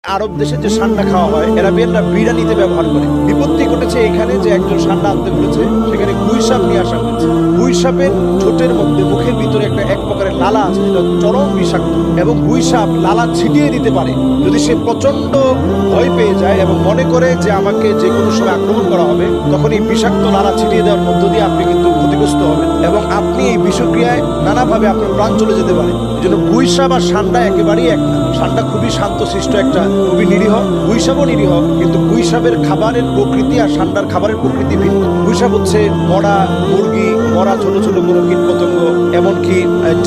আরব দেশে যে ষান্ডা খাওয়া হয় এরাবিয়ানরা বিরিয়ানিতে ব্যবহার করে। বিপত্তি ঘটেছে এখানে যে একজন ষান্ডা আনতে বলেছে, সেখানে গুই সাপ নিয়ে আসা হয়েছে। গুই সাপের ঠোঁটের মধ্যে মুখের ভিতরে এক প্রকারের লালা আছে, যেটা চরম বিষাক্ত, এবং গুই সাপ লালা ছিটিয়ে দিতে পারে। যদি সে প্রচন্ড ভয় পেয়ে যায় এবং মনে করে যে আমাকে যে কোনো সময় আক্রমণ করা হবে, তখন এই বিষাক্ত লালা ছিটিয়ে দেওয়ার মধ্য দিয়ে আপনি কিন্তু ক্ষতিগ্রস্ত হবেন এবং আপনি এই বিষক্রিয়ায় নানাভাবে আপনার প্রাণ চলে যেতে পারে। এই জন্য গুই সাপ আর ষান্ডা একেবারেই এক না। ষান্ডা খুবই শান্তশিষ্ট একটা, খুবই নিরীহ। গুই সাপও নিরীহ, কিন্তু গুই সাপের খাবারের প্রকৃতি আর ষান্ডার খাবারের প্রকৃতি ভিন্ন। গুই সাপ হচ্ছে মরা মুরগি, মরা ছোট ছোট কোনো কীট পতঙ্গ, এমনকি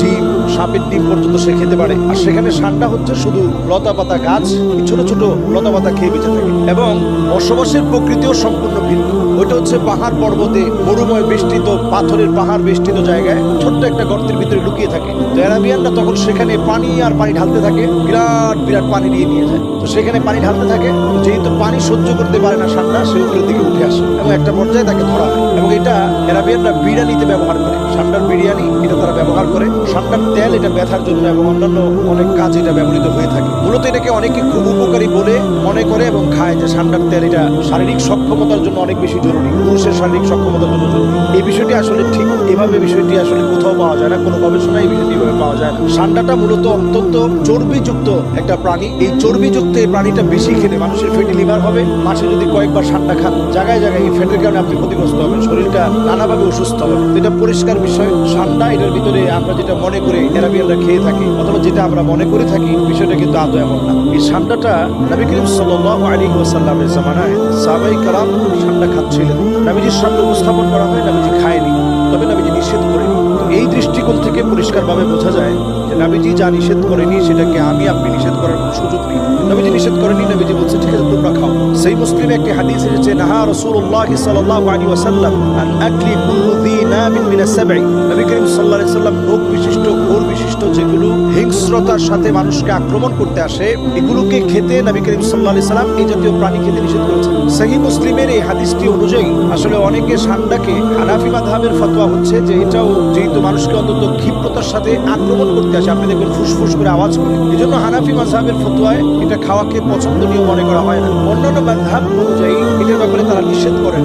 ডিম, সাপের ডিম পর্যন্ত সে খেতে পারে। আর সেখানে ষান্ডা হচ্ছে শুধু লতা পাতা গাছ, ছোট ছোট লতা পাতা খেয়ে বেঁচে থাকে, এবং বসবাসের প্রকৃতিও সম্পূর্ণ ভিন্ন। ওইটা হচ্ছে পাহাড় পর্বতে, মরুময় বেষ্টিত, পাথরের পাহাড় বেষ্টিত জায়গায় ছোট্ট একটা গর্তের ভিতরে লুকিয়ে থাকে। তো এরাবিয়ানরা তখন সেখানে পানি আর পানি ঢালতে থাকে, বিরাট বিরাট পানি নিয়ে যায়। তো সেখানে পানি ঢালতে থাকে, যেহেতু পানি সহ্য করতে পারে না ষান্ডা, সে উপরের দিকে উঠে আসে এবং একটা পর্যায়ে তাকে ধরা হয়। এবং এটা এরাবিয়ানরা বিরিয়ানিতে ব্যবহার করে। ষান্ডার বিরিয়ানি এটা তারা ব্যবহার করে। ষান্ডার তেল এটা ব্যথার জন্য এবং অন্যান্য অনেক কাজে এটা ব্যবহৃত হয়ে থাকে। মূলত এটাকে অনেকে খুব উপকারী বলে মনে করে এবং খায়, যে ষান্ডার তেল এটা শারীরিক সক্ষমতার জন্য অনেক বেশি জরুরি, পুরুষের শারীরিক সক্ষমতার জন্য জরুরি। এই বিষয়টি আসলে ঠিক এভাবে বিষয়টি আসলে কোথাও পাওয়া যায় না, কোনো গবেষণায় এই বিষয়টি এভাবে পাওয়া যায় না। ষান্ডাটা মূলত অত্যন্ত চর্বিযুক্ত একটা প্রাণী। এই চর্বিযুক্ত এই প্রাণীটা বেশি খেলে মানুষের ফ্যাটি লিভার হবে। মাসে যদি কয়েকবার ষান্ডা খান, জায়গায় জায়গায় এই ফ্যাটের কারণে আপনি ক্ষতিগ্রস্ত হবেন, শরীরটা নানাভাবে অসুস্থ হবে। এটা পরিষ্কার বিষয়। ষান্ডা এটার ভিতরে আমরা যেটা মনে করে এরাবিয়ানরা খেয়ে থাকি, অথবা যেটা আমরা মনে করে থাকি, বিষয়টা কিন্তু আদৌ এমন না। এই ষান্ডাটা নবী করিম সাল্লাল্লাহু আলাইহি ওয়াসাল্লামের জামানায় সাহাবায়ে কেরাম ষান্ডা খাচ্ছিলেন। নবীজির সামনে উপস্থাপন করা হয়, নবীজি খায়নি, তবে নবীজি নিষেধ করেনি। তো এই দৃষ্টিকোণ থেকে পরিষ্কারভাবে বোঝা যায় যে নবীজি যা নিষেধ করেনি সেটাকে আপনি নিষেধ করার কোনো সুযোগ নেই। নবীজি নিষেধ করেনি, নবীজি বলছে ঠিক আছে তোমরা খাও। সেই মুসলিমে একটি হাদিস এসেছে, নাহা রাসূলুল্লাহ সাল্লাল্লাহু আলাইহি ওয়াসাল্লাম আন আকলি কুল্লু যী নাবিন মিনাস সাবঈ। নবী করিম সাল্লাল্লাহু আলাইহি ওয়াসাল্লাম নখ বিশিষ্ট, ঘোর বিশিষ্ট যেগুলো হিংস্রতার সাথে মানুষকে আক্রমণ করতে আসে, এগুলোকে খেতে নবী করিম সাল্লাল্লাহু আলাইহি ওয়াসাল্লাম এই জাতীয় প্রাণী খেতে নিষেধ করেছেন। সহিহ মুসলিমের এই হাদিসটি অনুযায়ী আসলে অনেকে ষান্ডাকে, হানাফি মাযহাবের ফতোয়া হচ্ছে যে এটাও যেহেতু মানুষকে অন্তত ক্ষিপ্রতার সাথে আক্রমণ করতে আসে, আপনি দেখবেন ফুসফুস করে আওয়াজ করে, এজন্য হানাফি মাযহাবের ফতোয়ায় এটা খাওয়াকে পছন্দনীয় মনে করা হয় না। অন্যান্য মাযহাব অনুযায়ী এটার ব্যাপারে তারা নিষেধ করে না।